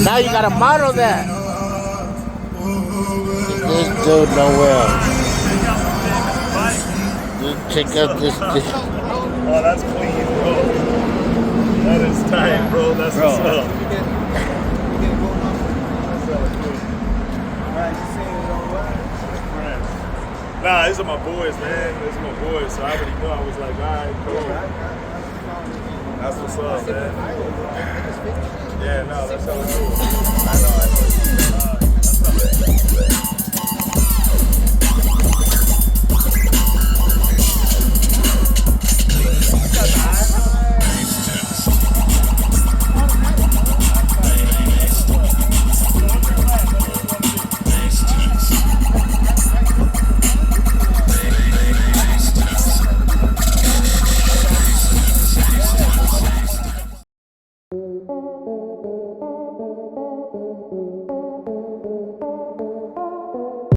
Now you gotta model that. This dude nowhere. Just check out this. Oh, that's clean, bro. That is tight, bro. That's what's up. Nah, these are my boys, man. These are my boys. So I already know. I was like, all right, cool. That's what's up, man. Yeah, no, that's how we do it. I know.